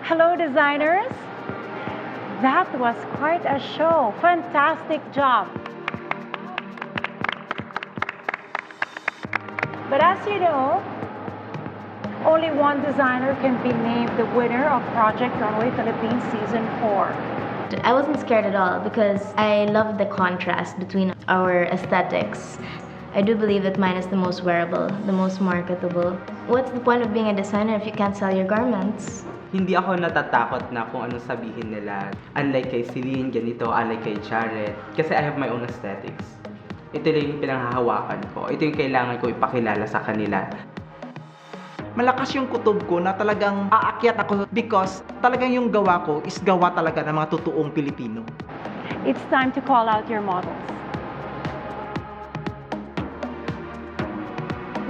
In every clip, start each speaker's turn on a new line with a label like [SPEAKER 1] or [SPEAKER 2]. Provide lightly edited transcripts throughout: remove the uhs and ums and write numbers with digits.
[SPEAKER 1] Hello, designers. That was quite a show. Fantastic job. But as you know, only one designer can be named the winner of Project Runway Philippines Season 4.
[SPEAKER 2] I wasn't scared at all because I love the contrast between our aesthetics. I do believe that mine is the most wearable, the most marketable. What's the point of being a designer if you can't sell your garments?
[SPEAKER 3] Hindi ako natatakot na kung anong sabihin nila. Unlike kay Celine, ganito, unlike kay Jared. Kasi I have my own aesthetics. Ito lang yung pinanghahawakan ko. Ito yung kailangan ko ipakilala sa kanila.
[SPEAKER 4] Malakas yung kutob ko na talagang aakyat ako because talagang yung gawa ko is gawa talaga ng mga totoong Pilipino.
[SPEAKER 1] It's time to call out your models.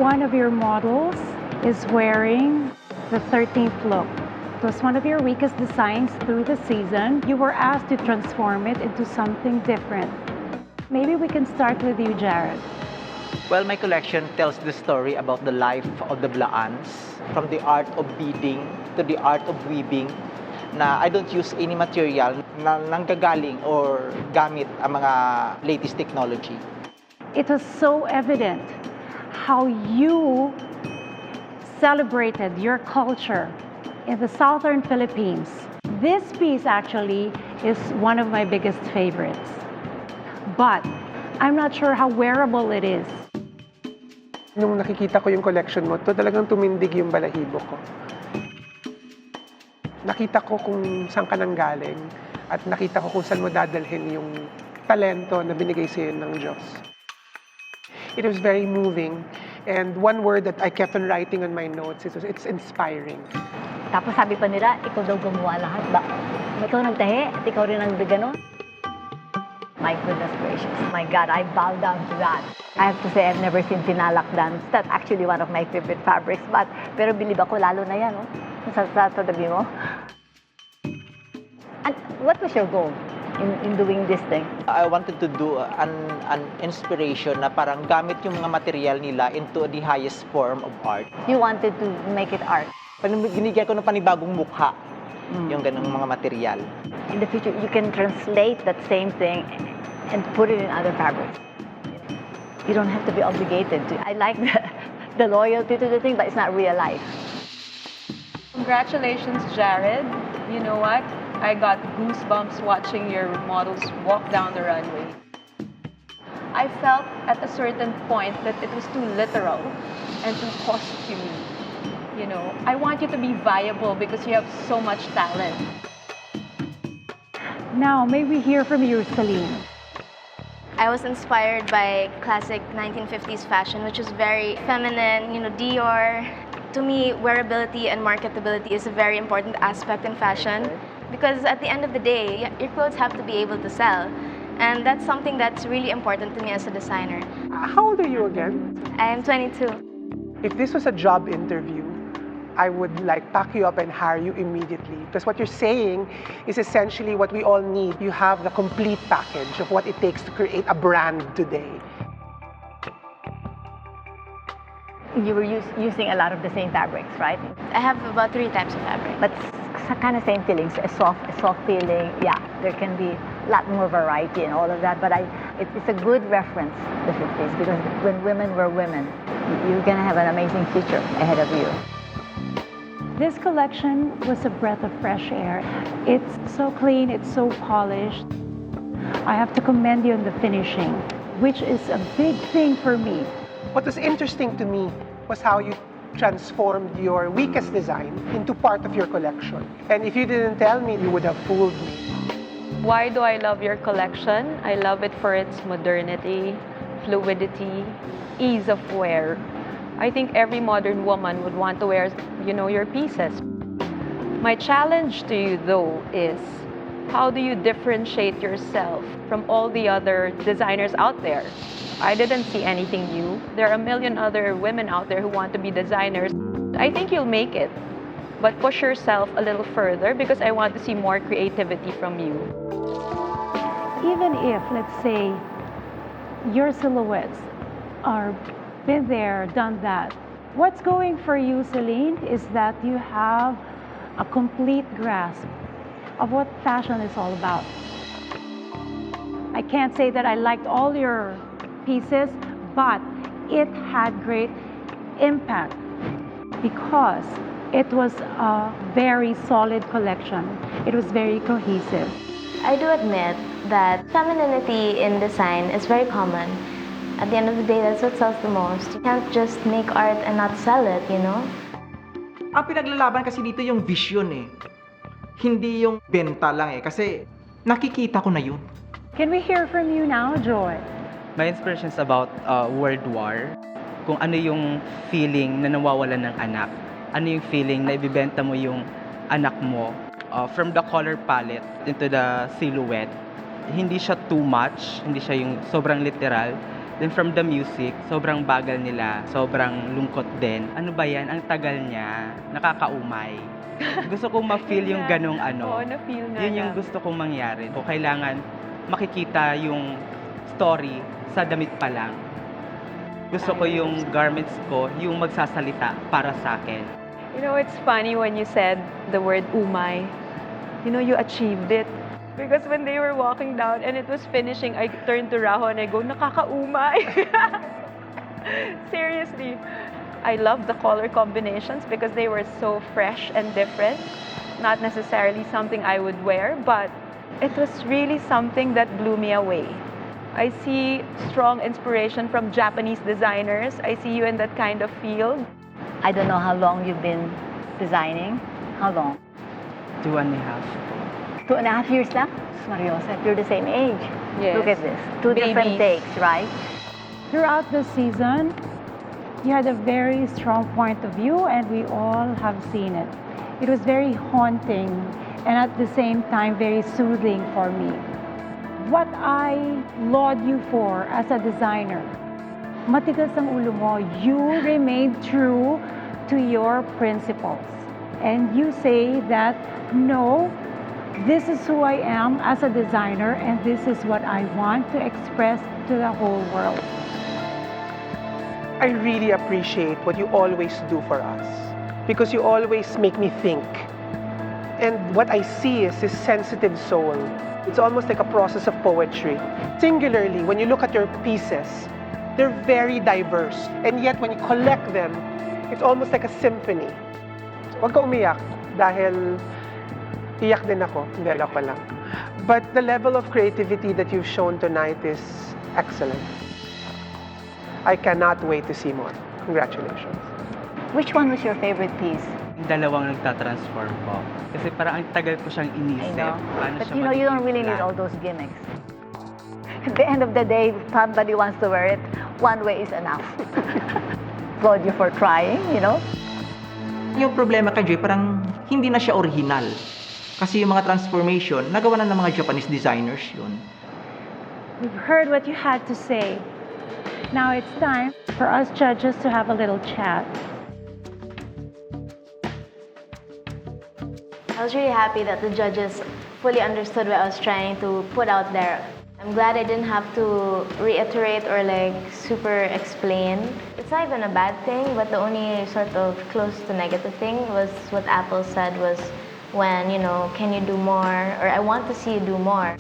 [SPEAKER 1] One of your models is wearing the 13th look. It was one of your weakest designs through the season. You were asked to transform it into something different. Maybe we can start with you, Jared.
[SPEAKER 4] Well, my collection tells the story about the life of the Blaans, from the art of beading to the art of weaving, na I don't use any material na nanggagaling or gamit ang mga latest technology.
[SPEAKER 1] It was so evident how you celebrated your culture in the southern Philippines. This piece actually is one of my biggest favorites. But I'm not sure how wearable it is.
[SPEAKER 5] Nung nakikita ko yung collection mo, to talagang tumindig yung balahibo ko. Nakita ko kung saan ka nanggaling at nakita ko kung saan mo dadalhin yung talento na binigay sa'yo ng Diyos. It was very moving, and one word that I kept on writing on my notes is it's inspiring.
[SPEAKER 6] Tapos sabi pa nila, ikaw daw gumawa lahat ba? Ikaw nagtahi at ikaw rin ang gano? My goodness gracious. My God, I bow down to that. I have to say, I've never seen pinalak dance. That's actually one of my favorite fabrics. Pero believe ako, lalo na yan, no? Sa tabi mo. And what was your goal in doing this thing?
[SPEAKER 4] I wanted to do an inspiration na parang gamit yung mga material nila into the highest form of art.
[SPEAKER 6] You wanted to make it art.
[SPEAKER 4] Ginigyan ko ng panibagong mukha yung ganung mga material.
[SPEAKER 6] In the future, you can translate that same thing and put it in other fabrics. You don't have to be obligated to. I like the loyalty to the thing, but it's not real life.
[SPEAKER 7] Congratulations, Jared. You know what? I got goosebumps watching your models walk down the runway. I felt at a certain point that it was too literal and too costumey. You know, I want you to be viable because you have so much talent.
[SPEAKER 1] Now, may we hear from you, Celine?
[SPEAKER 2] I was inspired by classic 1950s fashion, which is very feminine, Dior. To me, wearability and marketability is a very important aspect in fashion because at the end of the day, your clothes have to be able to sell. And that's something that's really important to me as a designer.
[SPEAKER 5] How old are you again?
[SPEAKER 2] I am 22.
[SPEAKER 5] If this was a job interview, I would pack you up and hire you immediately. Because what you're saying is essentially what we all need. You have the complete package of what it takes to create a brand today.
[SPEAKER 6] You were using a lot of the same fabrics, right?
[SPEAKER 2] I have about 3 types of fabric.
[SPEAKER 6] But kind of same feelings, a soft feeling. Yeah, there can be a lot more variety and all of that. But it's a good reference, the 50s, because when women were women, you're gonna have an amazing future ahead of you.
[SPEAKER 1] This collection was a breath of fresh air. It's so clean, it's so polished. I have to commend you on the finishing, which is a big thing for me.
[SPEAKER 5] What was interesting to me was how you transformed your weakest design into part of your collection. And if you didn't tell me, you would have fooled me.
[SPEAKER 7] Why do I love your collection? I love it for its modernity, fluidity, ease of wear. I think every modern woman would want to wear, your pieces. My challenge to you, though, is how do you differentiate yourself from all the other designers out there? I didn't see anything new. There are a million other women out there who want to be designers. I think you'll make it, but push yourself a little further because I want to see more creativity from you.
[SPEAKER 1] Even if, let's say, your silhouettes are been there, done that. What's going for you, Celine, is that you have a complete grasp of what fashion is all about. I can't say that I liked all your pieces, but it had great impact because it was a very solid collection. It was very cohesive.
[SPEAKER 2] I do admit that femininity in design is very common. At the end of the day, that's what sells the most. You can't just make art and not sell it, you know?
[SPEAKER 4] Ang pinaglalaban kasi dito yung vision eh. Hindi yung benta lang eh. Kasi nakikita ko na yun.
[SPEAKER 1] Can we hear from you now, Joy?
[SPEAKER 3] My inspiration is about World War. Kung ano yung feeling na nawawalan ng anak. Ano yung feeling na ibibenta mo yung anak mo. From the color palette into the silhouette. Hindi siya too much. Hindi siya yung sobrang literal. Then from the music, sobrang bagal nila. Sobrang lungkot din. Ano ba yan? Ang tagal niya. Nakakaumay. Gusto kong ma-feel yung ganong ano.
[SPEAKER 7] Oo, na-feel nga
[SPEAKER 3] Yun yung
[SPEAKER 7] niya.
[SPEAKER 3] gusto kong mangyari. O kailangan makikita yung story sa damit pa lang. Gusto ko yung garments ko, yung magsasalita para sa akin.
[SPEAKER 7] You know, it's funny when you said the word umay. You know, you achieved it. Because when they were walking down and it was finishing, I turned to Raho and I go, nakakaumay. Seriously. I love the color combinations because they were so fresh and different. Not necessarily something I would wear, but it was really something that blew me away. I see strong inspiration from Japanese designers. I see you in that kind of field.
[SPEAKER 6] I don't know how long you've been designing. How long?
[SPEAKER 3] 2.5.
[SPEAKER 6] 2.5 years na? Mariosa, you're the same age.
[SPEAKER 7] Yes.
[SPEAKER 6] Look at this. Two different
[SPEAKER 7] Babies.
[SPEAKER 6] takes, right?
[SPEAKER 1] Throughout the season, you had a very strong point of view, and we all have seen it. It was very haunting and at the same time very soothing for me. What I laud you for as a designer, matigas ang ulo mo, you remained true to your principles. And you say that, no, this is who I am as a designer and this is what I want to express to the whole world.
[SPEAKER 5] I really appreciate what you always do for us because you always make me think. And what I see is this sensitive soul. It's almost like a process of poetry. Singularly, when you look at your pieces, they're very diverse. And yet, when you collect them, it's almost like a symphony. Huwag ka umiyak dahil iyak din ako. Hindi ako lang. But the level of creativity that you've shown tonight is excellent. I cannot wait to see more. Congratulations.
[SPEAKER 6] Which one was your favorite piece?
[SPEAKER 3] Yung dalawang nagtatransform ko. Kasi parang ang tagal ko siyang
[SPEAKER 6] I
[SPEAKER 3] inisip.
[SPEAKER 6] know.
[SPEAKER 3] Paano
[SPEAKER 6] But
[SPEAKER 3] siya
[SPEAKER 6] you know, you don't really need
[SPEAKER 3] magiging
[SPEAKER 6] all those gimmicks. At the end of the day, if somebody wants to wear it, one way is enough. Applaud you for trying, you know?
[SPEAKER 4] Yung problema kay Joy, parang hindi na siya original. Kasi yung mga transformation, nagawa na ng mga Japanese designers yun.
[SPEAKER 1] We've heard what you had to say. Now it's time for us judges to have a little chat.
[SPEAKER 2] I was really happy that the judges fully understood what I was trying to put out there. I'm glad I didn't have to reiterate or like super explain. It's not even a bad thing, but the only sort of close to negative thing was what Apple said was when, you know, can you do more? Or I want to see you do more.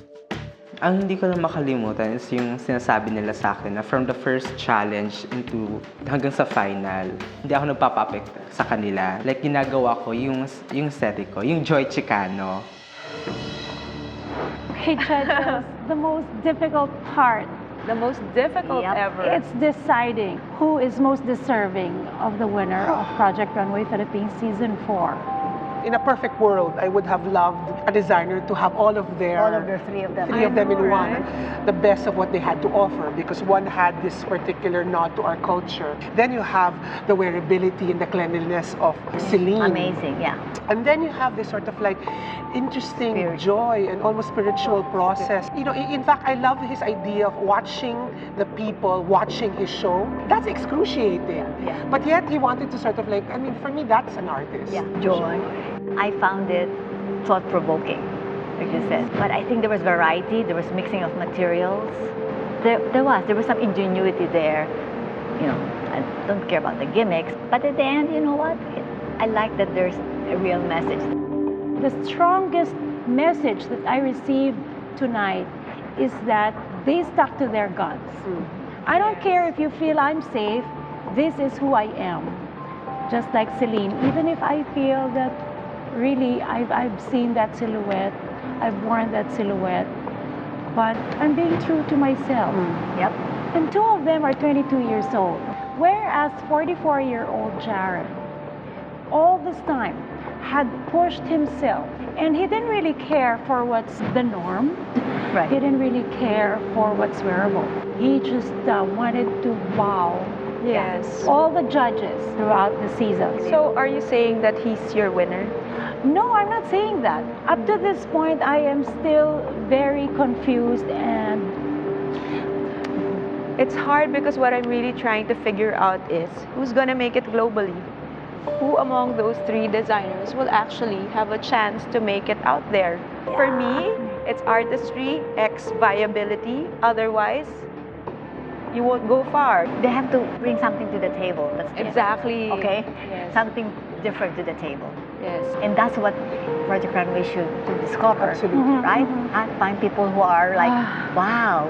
[SPEAKER 3] Ang hindi ko na makalimutan is yung sinasabi nila sa akin na from the first challenge hanggang sa final, hindi ako nagpapapekto sa kanila. Like, ginagawa ko yung aesthetic ko, yung Joy Chicano.
[SPEAKER 1] Okay, judges, the most difficult part,
[SPEAKER 7] The most difficult
[SPEAKER 6] Yep.
[SPEAKER 7] ever.
[SPEAKER 1] it's deciding who is most deserving of the winner of Project Runway Philippines Season 4.
[SPEAKER 5] In a perfect world, I would have loved a designer to have all of their
[SPEAKER 6] Three of them.
[SPEAKER 5] three of them in
[SPEAKER 7] know,
[SPEAKER 5] one,
[SPEAKER 7] right?
[SPEAKER 5] the best of what they had to offer, because one had this particular nod to our culture. Then you have the wearability and the cleanliness of Celine.
[SPEAKER 6] Amazing, yeah.
[SPEAKER 5] And then you have this sort of like interesting
[SPEAKER 6] Spiritual.
[SPEAKER 5] joy and almost spiritual process. You know, in fact, I love his idea of watching the people watching his show. That's excruciating.
[SPEAKER 6] Yeah.
[SPEAKER 5] But yet he wanted to sort of like, I mean, for me, that's an artist.
[SPEAKER 6] Yeah, joy. I found it thought-provoking, like you said. But I think there was variety, there was mixing of materials. There was some ingenuity there. You know, I don't care about the gimmicks. But at the end, you know what? I like that there's a real message.
[SPEAKER 1] The strongest message that I received tonight is that they stuck to their guns. I don't care if you feel I'm safe, this is who I am. Just like Celine, even if I feel that really I've seen that silhouette, I've worn that silhouette, but I'm being true to myself.
[SPEAKER 6] Yep.
[SPEAKER 1] And two of them are 22 years old. Whereas 44-year-old Jared, all this time, had pushed himself. And he didn't really care for what's the norm.
[SPEAKER 6] Right.
[SPEAKER 1] He didn't really care for what's wearable. He just wanted to wow
[SPEAKER 7] Yes.
[SPEAKER 1] all the judges throughout the season.
[SPEAKER 7] So are you saying that he's your winner?
[SPEAKER 1] No, I'm not saying that. Up to this point, I am still very confused and
[SPEAKER 7] It's hard because what I'm really trying to figure out is who's gonna make it globally? Who among those three designers will actually have a chance to make it out there? For me, it's artistry, X viability. Otherwise, you won't go far.
[SPEAKER 6] They have to bring something to the table. That's it.
[SPEAKER 7] Exactly.
[SPEAKER 6] Okay?
[SPEAKER 7] Yes.
[SPEAKER 6] Something different to the table.
[SPEAKER 7] Yes.
[SPEAKER 6] And that's what Project Runway should to discover.
[SPEAKER 5] Absolutely.
[SPEAKER 6] Right? And find people who are like, wow,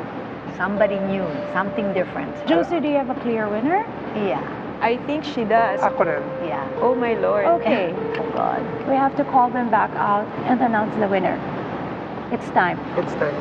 [SPEAKER 6] somebody new, something different.
[SPEAKER 1] Josie, do you have a clear winner?
[SPEAKER 6] Yeah.
[SPEAKER 7] I think she does.
[SPEAKER 5] Ako rin.
[SPEAKER 6] Yeah.
[SPEAKER 7] Oh my Lord.
[SPEAKER 1] Okay,
[SPEAKER 6] Oh God.
[SPEAKER 1] we have to call them back out and announce the winner. It's time.
[SPEAKER 5] It's time.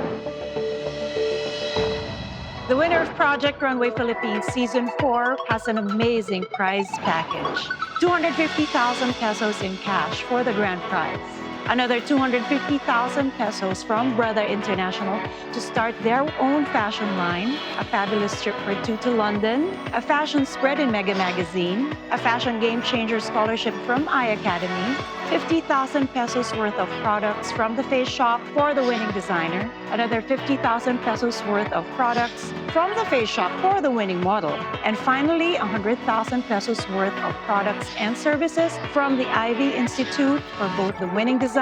[SPEAKER 8] The winner of Project Runway Philippines Season 4 has an amazing prize package. 250,000 pesos in cash for the grand prize. Another 250,000 pesos from Brother International to start their own fashion line, a fabulous trip for two to London, a fashion spread in Mega Magazine, a fashion game changer scholarship from iAcademy, 50,000 pesos worth of products from the Face Shop for the winning designer, another 50,000 pesos worth of products from the Face Shop for the winning model, and finally 100,000 pesos worth of products and services from the Ivy Institute for both the winning designer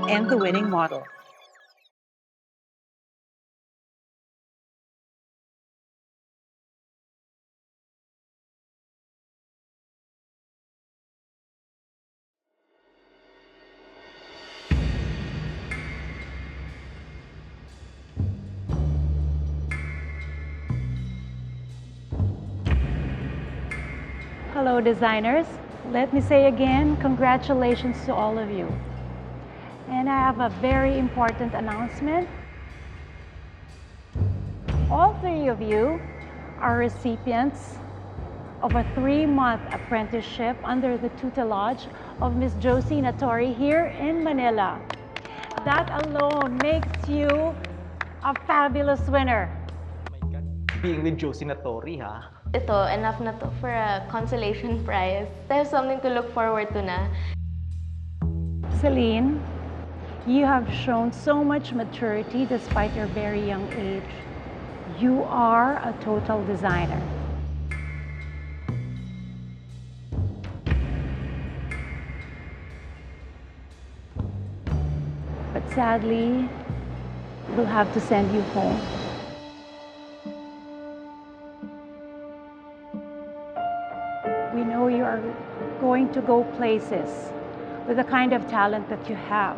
[SPEAKER 8] and the winning model.
[SPEAKER 1] Hello, designers. Let me say again, congratulations to all of you. And I have a very important announcement. All three of you are recipients of a 3-month apprenticeship under the tutelage of Miss Josie Natori here in Manila. That alone makes you a fabulous winner.
[SPEAKER 4] Being with Josie Natori, ha?
[SPEAKER 2] Ito, enough na to for a consolation prize. There's something to look forward to na.
[SPEAKER 1] Celine, you have shown so much maturity despite your very young age. You are a total designer. But sadly, we'll have to send you home. We know you are going to go places with the kind of talent that you have.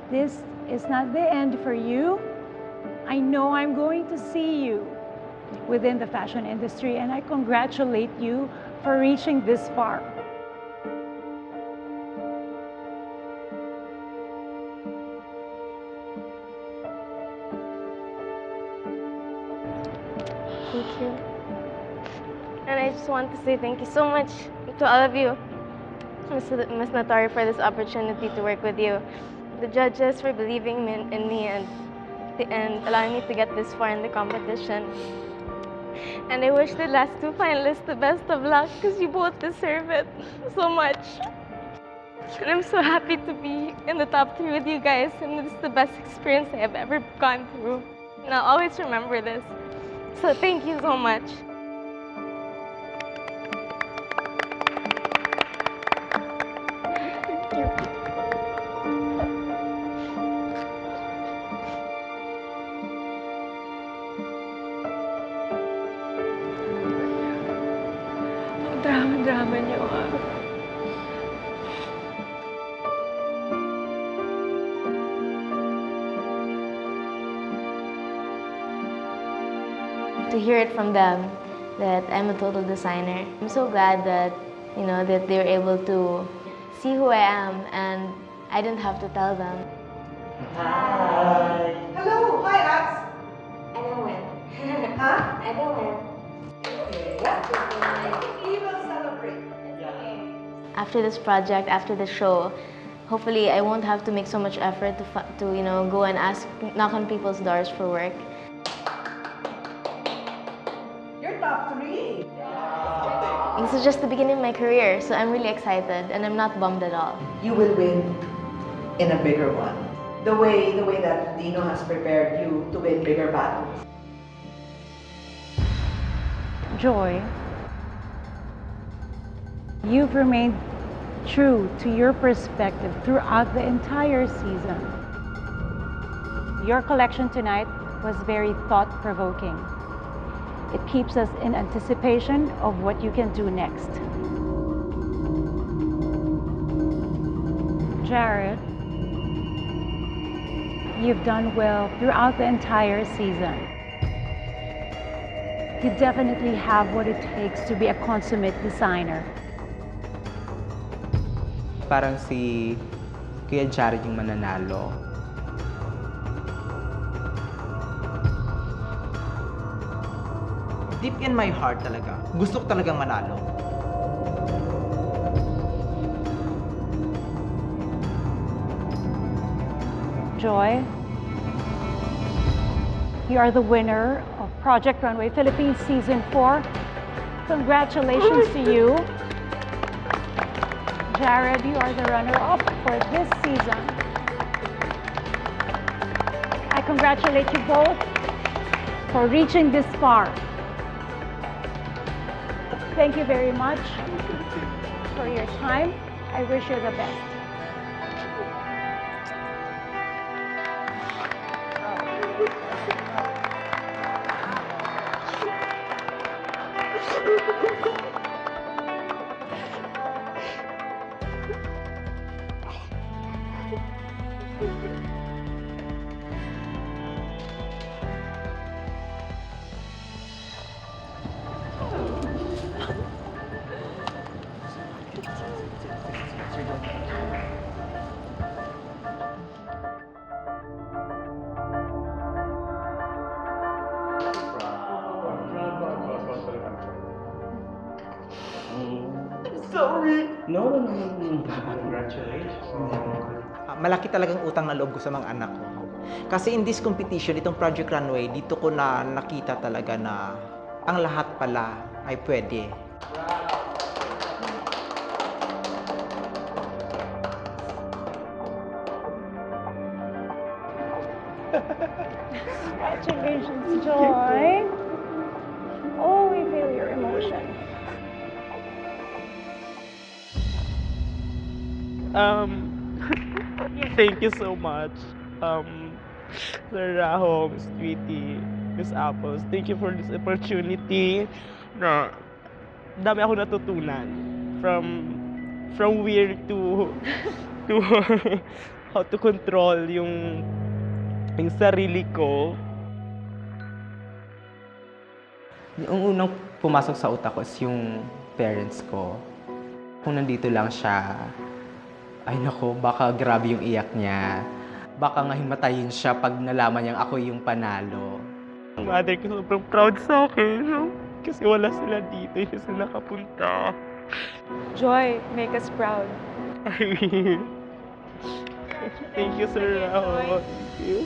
[SPEAKER 1] This is not the end for you. I know I'm going to see you within the fashion industry, and I congratulate you for reaching this far.
[SPEAKER 2] Thank you. And I just want to say thank you so much to all of you, Ms. Natori, for this opportunity to work with you, the judges for believing in me and allowing me to get this far in the competition. And I wish the last two finalists the best of luck because you both deserve it so much. And I'm so happy to be in the top 3 with you guys, and this is the best experience I have ever gone through. And I'll always remember this. So thank you so much.
[SPEAKER 7] Drama niyo, ah.
[SPEAKER 2] to hear it from them that I'm a total designer. I'm so glad that, that they were able to see who I am and I didn't have to tell them.
[SPEAKER 9] Hello, hi, Ats.
[SPEAKER 2] I didn't win.
[SPEAKER 9] Huh?
[SPEAKER 2] I didn't win.
[SPEAKER 9] We will celebrate.
[SPEAKER 2] After this project, after the show, hopefully I won't have to make so much effort to go and knock on people's doors for work.
[SPEAKER 9] You're top 3.
[SPEAKER 2] This is just the beginning of my career, so I'm really excited and I'm not bummed at all.
[SPEAKER 9] You will win in a bigger one. The way that Dino has prepared you to win bigger battles.
[SPEAKER 1] Joy, you've remained true to your perspective throughout the entire season. Your collection tonight was very thought-provoking. It keeps us in anticipation of what you can do next. Jared, you've done well throughout the entire season. You definitely have what it takes to be a consummate designer.
[SPEAKER 3] Parang si Kuya Jared yung mananalo.
[SPEAKER 4] Deep in my heart talaga, gusto ko talagang manalo.
[SPEAKER 1] Joy, you are the winner of Project Runway Philippines Season 4. Congratulations to you. Jared, you are the runner-up for this season. I congratulate you both for reaching this far. Thank you very much for your time. I wish you the best.
[SPEAKER 9] Sorry.
[SPEAKER 3] No. Congratulations.
[SPEAKER 4] Malaki talagang utang na loob ko sa mga anak ko. Kasi in this competition, itong Project Runway, dito ko na nakita talaga na ang lahat pala ay pwede.
[SPEAKER 1] Congratulations, Joy. Oh, we feel your emotion.
[SPEAKER 10] Thank you so much, Sir Rahom, Sweetie, Miss Apples. Thank you for this opportunity. Na dami ako natutunan from weird to how to control yung sarili ko.
[SPEAKER 3] Yung unang pumasok sa utak ko is yung parents ko. Kung nandito lang siya, ay nako, baka grabe yung iyak niya. Baka nga himatayin siya pag nalaman niyang ako yung panalo.
[SPEAKER 10] Ang mother ko sobrang proud sa akin, no? Kasi wala sila dito, hindi sila nakapunta.
[SPEAKER 7] Joy, make us proud.
[SPEAKER 10] I mean, thank you, Sir Rahom. Thank you.